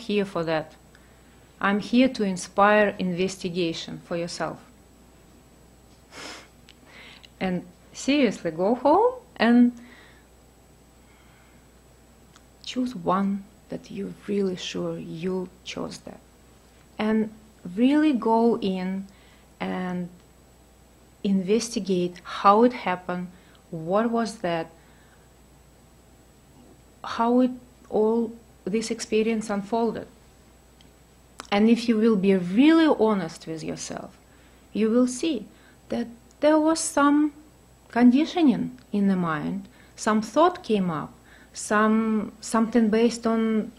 here for that. I'm here to inspire investigation for yourself. And seriously, go home and choose one that you're really sure you chose that. And really go in and investigate how it happened, what was that, how it all this experience unfolded. And if you will be really honest with yourself, you will see that there was some conditioning in the mind, some thought came up, something based on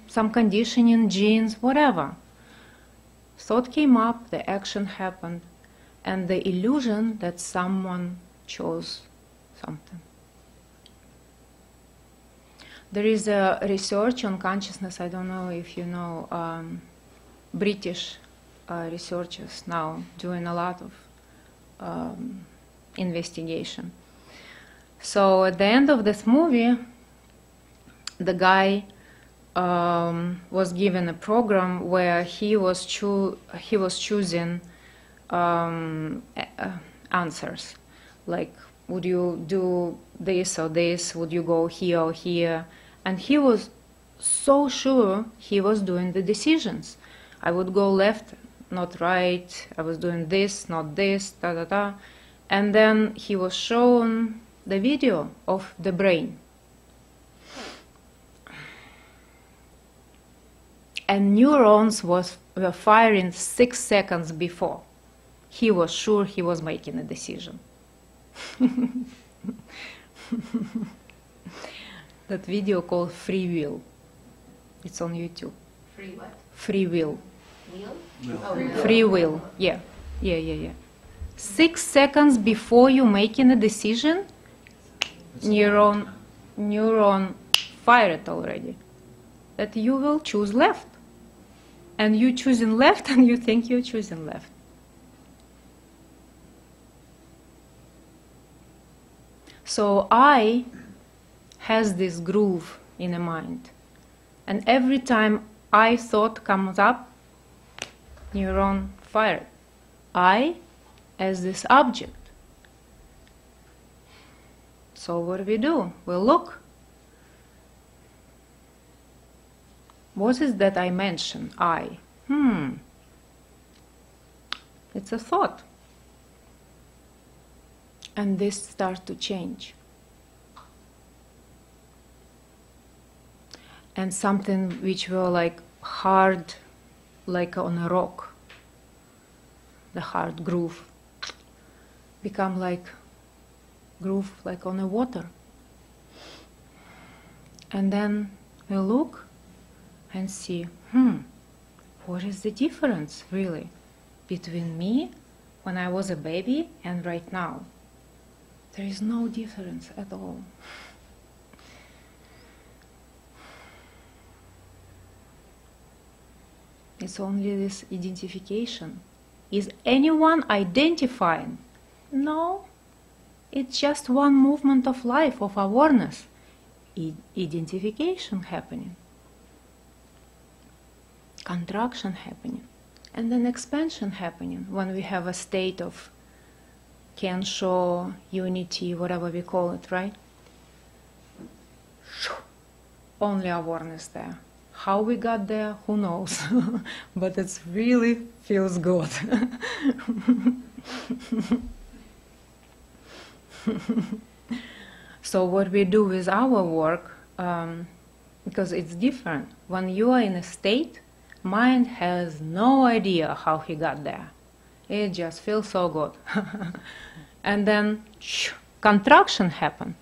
some conditioning, genes, whatever. Thought came up, the action happened, and the illusion that someone chose something. There is a research on consciousness, I don't know if you know, British researchers now doing a lot of investigation. So at the end of this movie, the guy was given a program where he was choosing answers, like would you do this or this, would you go here or here, and he was so sure he was doing the decisions. I would go left, not right, I was doing this, not this, da da da. And then he was shown the video of the brain. And neurons were firing 6 seconds before. He was sure he was making a decision. That video called Free Will. It's on YouTube. Free what? Free Will. Will? No. Oh, Free will. Yeah. 6 seconds before you making a decision, neuron fired already. That you will choose left. And you choosing left and you think you're choosing left. So I has this groove in the mind. And every time I thought comes up, neuron fired. I as this object. So what do? We look. What is that I mentioned? I. It's a thought. And this starts to change. And something which were like hard, like on a rock, the hard groove, become like groove like on the water. And then we look and see, what is the difference really between me when I was a baby and right now? There is no difference at all. It's only this identification. Is anyone identifying? No. It's just one movement of life, of awareness. Identification happening. Contraction happening. And then expansion happening when we have a state of Kensho, unity, whatever we call it, right? Only awareness there. How we got there, who knows? But it really feels good. So what we do with our work, because it's different. When you are in a state, mind has no idea how he got there. It just feels so good. And then contraction happened.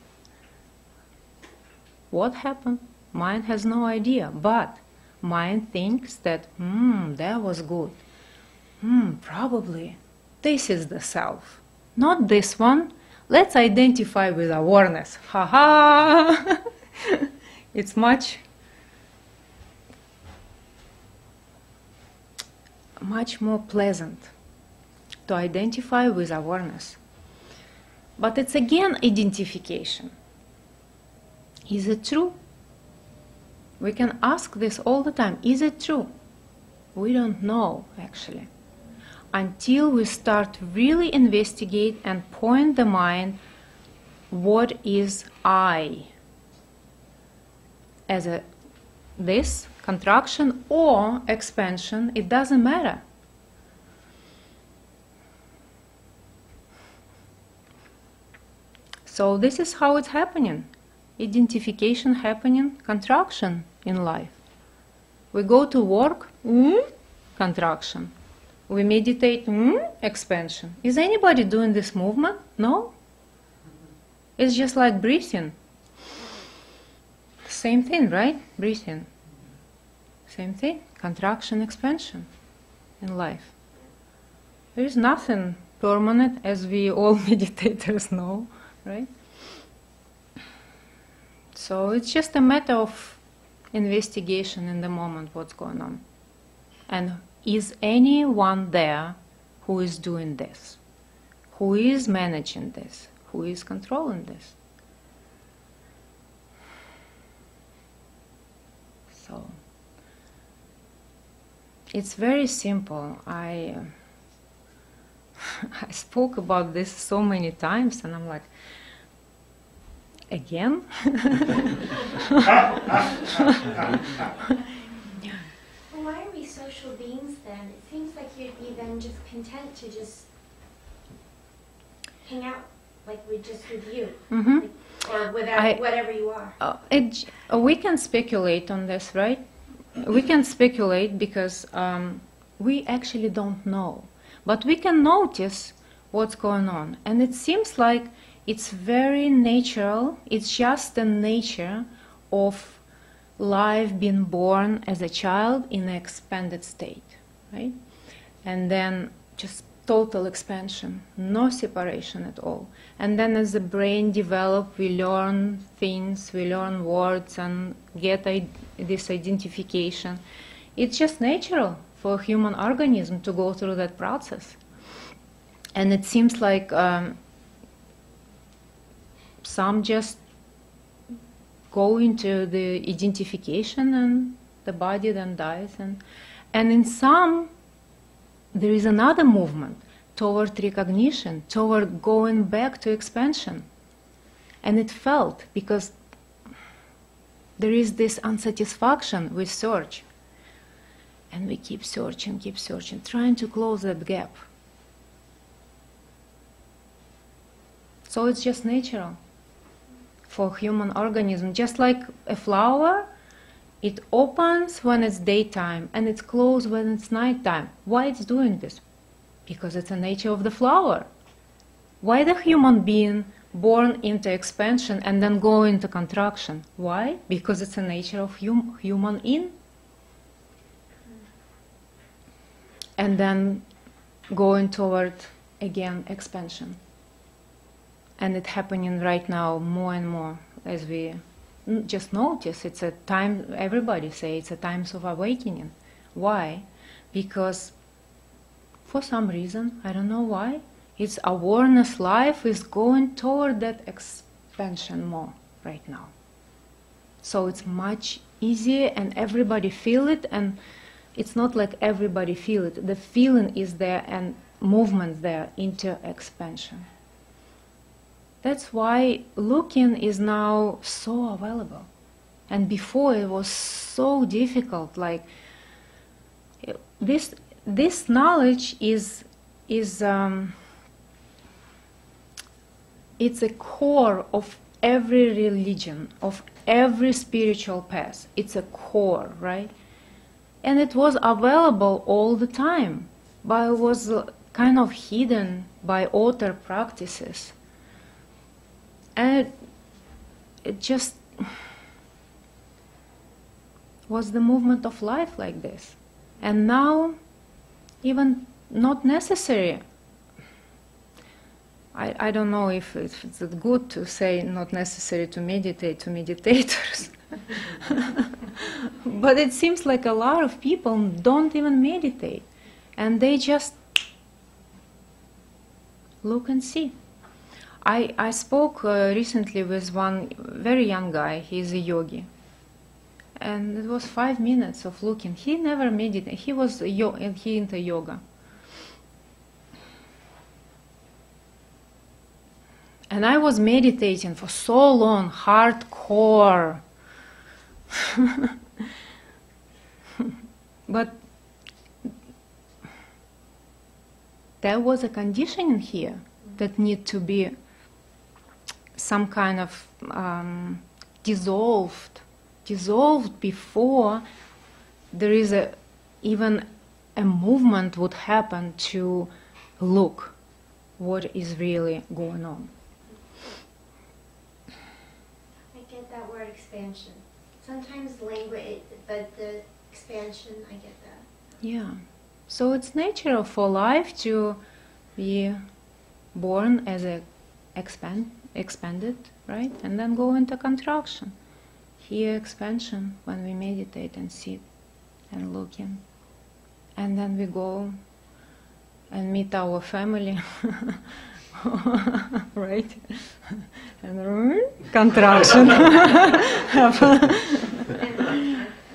What happened? Mind has no idea, but mind thinks that, that was good. Probably this is the self, not this one. Let's identify with awareness. Ha-ha! It's much more pleasant to identify with awareness. But it's again identification. Is it true? We can ask this all the time. Is it true? We don't know, actually, until we start really investigate and point the mind, what is I? As a this contraction or expansion, it doesn't matter. So this is how it's happening. Identification happening, contraction in life. We go to work, contraction. We meditate, expansion. Is anybody doing this movement? No? It's just like breathing. Same thing, right? Breathing. Same thing. Contraction, expansion in life. There is nothing permanent, as we all meditators know, right? So it's just a matter of investigation in the moment, what's going on. And is anyone there who is doing this? Who is managing this? Who is controlling this? So it's very simple. I spoke about this so many times, and I'm like, again? Well, why are we social beings then? It seems like you'd be then just content to just hang out like just with you, like, or without whatever you are. We can speculate on this, right? We can speculate because we actually don't know. But we can notice what's going on. And it seems like it's very natural. It's just the nature of life being born as a child in an expanded state, right? And then just total expansion, no separation at all. And then as the brain develops, we learn things, we learn words and get this identification. It's just natural for a human organism to go through that process. And it seems like some just go into the identification and the body then dies. And in some, there is another movement toward recognition, toward going back to expansion. And it felt, because there is this unsatisfaction with search. And we keep searching, trying to close that gap. So it's just natural for human organism. Just like a flower, it opens when it's daytime and it's closed when it's nighttime. Why it's doing this? Because it's the nature of the flower. Why the human being born into expansion and then go into contraction? Why? Because it's the nature of human in. And then going toward, again, expansion. And it's happening right now more and more as we just notice. It's a time, everybody say it's a times of awakening. Why? Because for some reason, I don't know why, its awareness life is going toward that expansion more right now. So it's much easier and everybody feel it, and it's not like everybody feel it. The feeling is there and movement there into expansion. That's why looking is now so available. And before it was so difficult. Like this knowledge is it's a core of every religion, of every spiritual path. It's a core, right? And it was available all the time, but it was kind of hidden by outer practices. And it just was the movement of life like this. And now, even not necessary. I don't know if it's good to say not necessary to meditate to meditators. But it seems like a lot of people don't even meditate. And they just look and see. I spoke recently with one very young guy. He's a yogi. and it was 5 minutes of looking. He never meditated. He was he into yoga. And I was meditating for so long, hardcore. But there was a conditioning here that need to be some kind of dissolved before there is even a movement would happen to look what is really going on. I get that word expansion. Sometimes language, but the expansion, I get that. Yeah. So it's natural for life to be born as a expanded, right? And then go into contraction. Here expansion when we meditate and sit and looking. And then we go and meet our family, right? And contraction.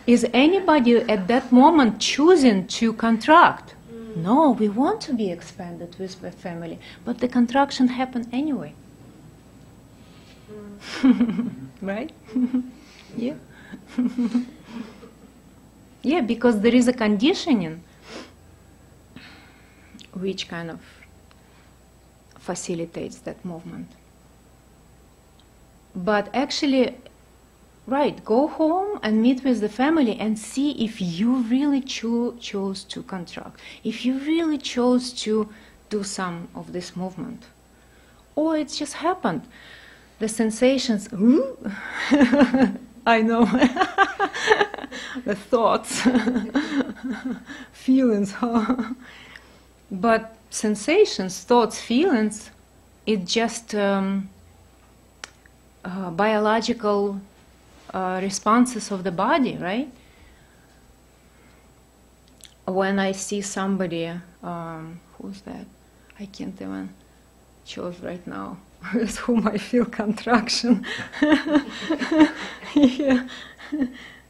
Is anybody at that moment choosing to contract? No, we want to be expanded with the family, but the contraction happened anyway. Right? Yeah. Yeah, because there is a conditioning which kind of facilitates that movement. But actually, right, go home and meet with the family and see if you really chose to contract, if you really chose to do some of this movement. Or it just happened. The sensations, I know, the thoughts, feelings, but sensations, thoughts, feelings, it's just biological responses of the body, right? When I see somebody, who's that? I can't even choose right now with whom I feel contraction. Yeah,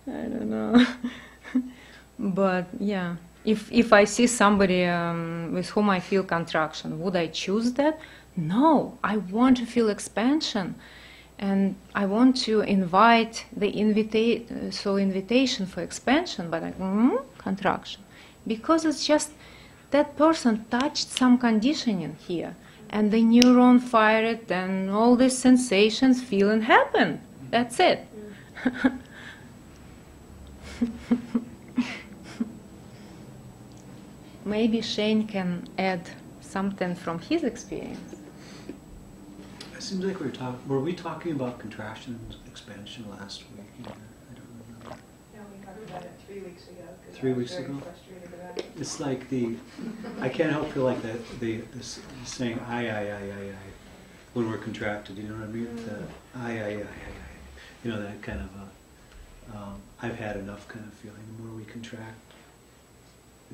I don't know. But yeah, if I see somebody with whom I feel contraction, would I choose that? No, I want to feel expansion. And I want to invite the invitation for expansion, but contraction. Because it's just that person touched some conditioning here, and the neuron fired, and all these sensations, feeling happened. That's it. Maybe Shane can add something from his experience. It seems like were we talking about contraction and expansion last week? I don't remember. Yeah, we talked about it 3 weeks ago. 3 weeks ago? It's like I can't help feel like this saying I, when we're contracted, you know what I mean? The I, you know, that kind of I've had enough kind of feeling. The more we contract,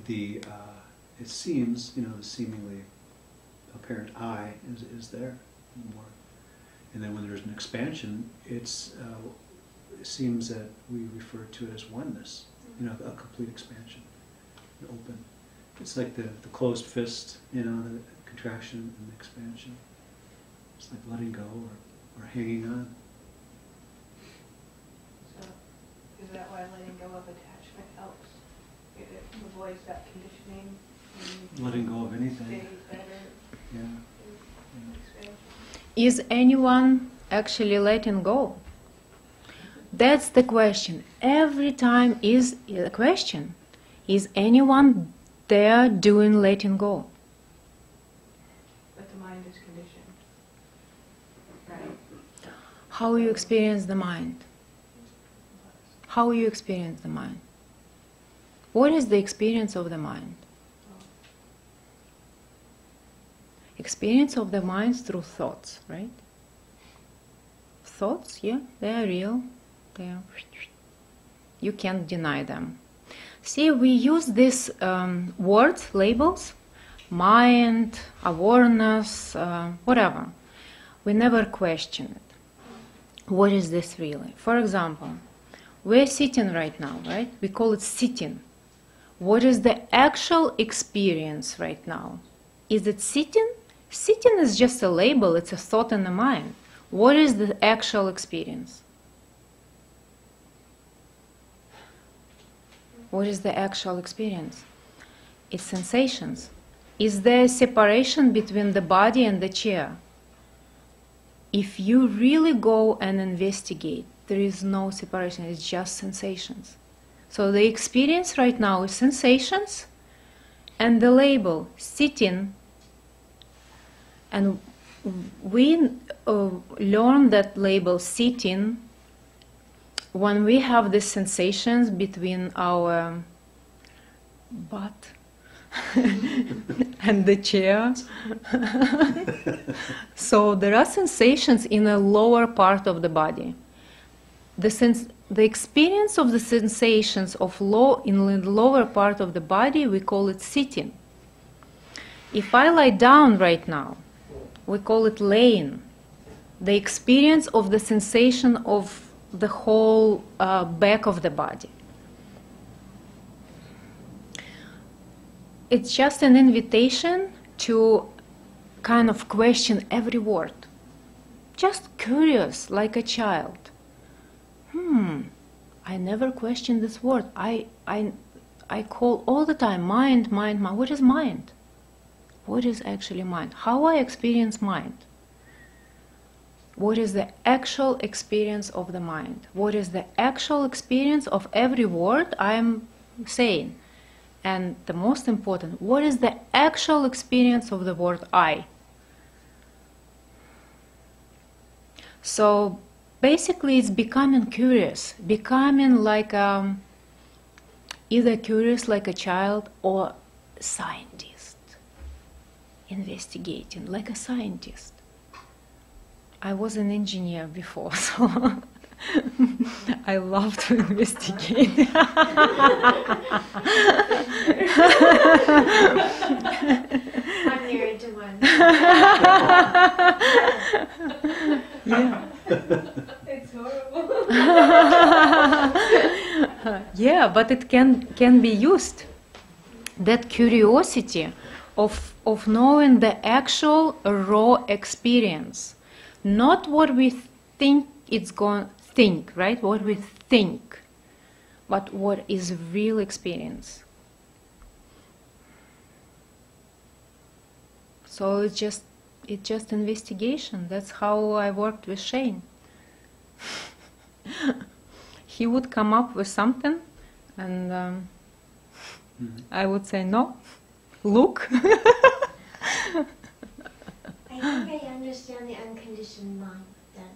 it seems, you know, the seemingly apparent I is there more. And then when there's an expansion, it seems that we refer to it as oneness, you know, a complete expansion, an open. It's like the closed fist, you know, the contraction and the expansion. It's like letting go or hanging on. So, is that why letting go of attachment helps? It avoids that conditioning? Letting go of anything. Stay better. Yeah. Expansion. Is anyone actually letting go? That's the question. Every time is a question. Is anyone there doing letting go? But the mind is conditioned. Right? How you experience the mind? How you experience the mind? What is the experience of the mind? Experience of the mind through thoughts, right? Thoughts, yeah, they are real. You can't deny them. See, we use these words, labels, mind, awareness, whatever. We never question it. What is this really? For example, We're sitting right now, right? We call it sitting. What is the actual experience right now? Is it sitting? Sitting is just a label, it's a thought in the mind. What is the actual experience? What is the actual experience? It's sensations. Is there a separation between the body and the chair? If you really go and investigate, there is no separation, it's just sensations. So the experience right now is sensations and the label sitting. And we learn that label sitting when we have the sensations between our butt and the chair. So there are sensations in the lower part of the body. The experience of the sensations of in the lower part of the body, we call it sitting. If I lie down right now, we call it laying. The experience of the sensation of the whole back of the body. It's just an invitation to kind of question every word. Just curious, like a child. I never questioned this word. I call all the time mind, mind, mind. What is mind? What is actually mind? How I experience mind? What is the actual experience of the mind? What is the actual experience of every word I'm saying? And the most important, what is the actual experience of the word I? So basically it's becoming curious, becoming like either curious like a child or scientist, investigating like a scientist. I was an engineer before, so I love to investigate. I'm married to one. Yeah. It's horrible. Yeah, but it can be used. That curiosity of knowing the actual raw experience, not what we think it's going to think, right? What we think, but what is real experience. So it's just investigation. That's how I worked with Shane. He would come up with something, and I would say, no, look. I think I understand the unconditioned mind then.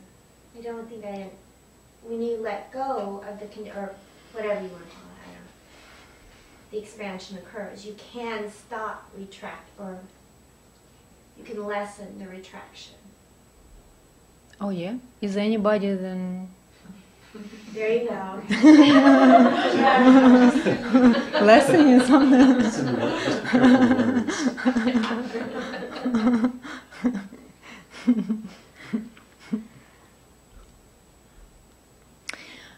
I don't think when you let go of or whatever you want to call it, I don't know, the expansion occurs. You can stop, retract, or you can lessen the retraction. Oh yeah? Is anybody then... There you go. Lesson or something?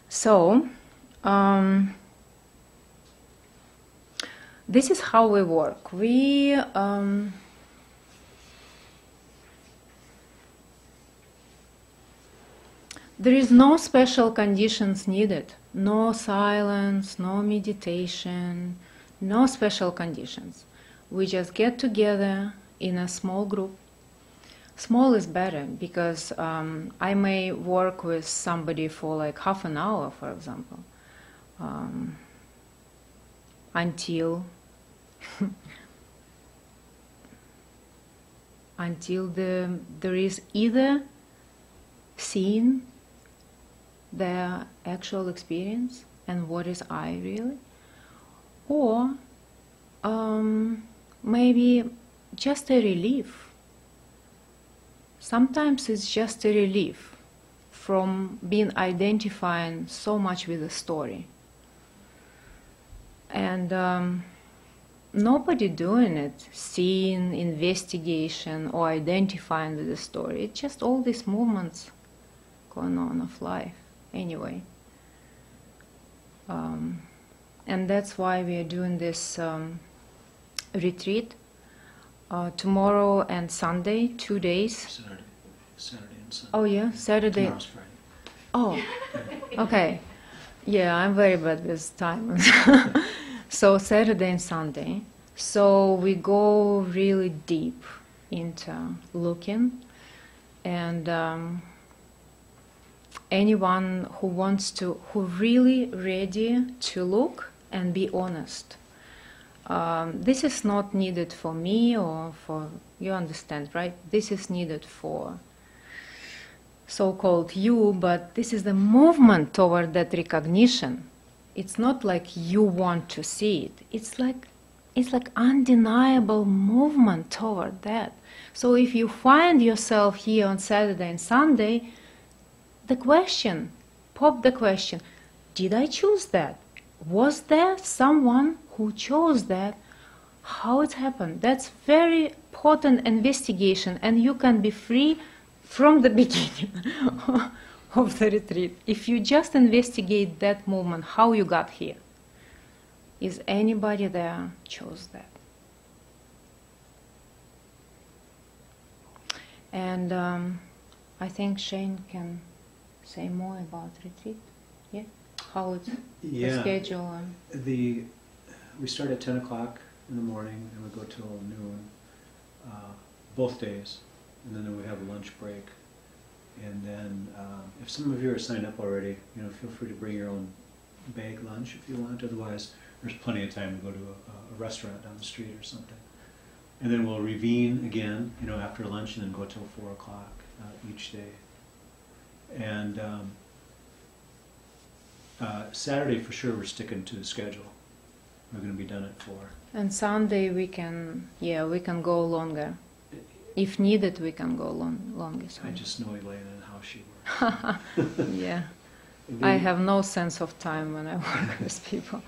So, this is how we work. There is no special conditions needed. No silence, no meditation, no special conditions. We just get together in a small group. Small is better because I may work with somebody for like half an hour, for example, until there is either seeing their actual experience and what is I really, or maybe just a relief. Sometimes it's just a relief from being identifying so much with the story. And nobody doing it, seeing, investigation, or identifying with the story. It's just all these movements going on of life. Anyway, And that's why we are doing this retreat tomorrow and Sunday, 2 days. Saturday and Sunday. Oh yeah, Saturday. Tomorrow's Friday. Oh, okay. Yeah, I'm very bad with time. So Saturday and Sunday. So we go really deep into looking, and anyone who wants to, who really ready to look and be honest. This is not needed for me or for, you understand, right? This is needed for so-called you, but this is the movement toward that recognition. It's not like you want to see it. It's like undeniable movement toward that. So if you find yourself here on Saturday and Sunday, the question, pop the question, did I choose that? Was there someone who chose that? How it happened? That's very potent investigation, and you can be free from the beginning of the retreat. If you just investigate that moment, how you got here. Is anybody there chose that? And I think Shane can say more about retreat. Yeah, how it's the schedule. And We start at 10 o'clock in the morning and we go till noon, both days, and then we have a lunch break. And then if some of you are signed up already, feel free to bring your own bag lunch if you want. Otherwise, there's plenty of time to go to a restaurant down the street or something. And then we'll revene again, after lunch, and then go till 4 o'clock each day. And Saturday, for sure, we're sticking to the schedule. We're going to be done at 4. And Sunday we can go longer. If needed, we can go longer. I just know Elena and how she works. Yeah. I have no sense of time when I work with people.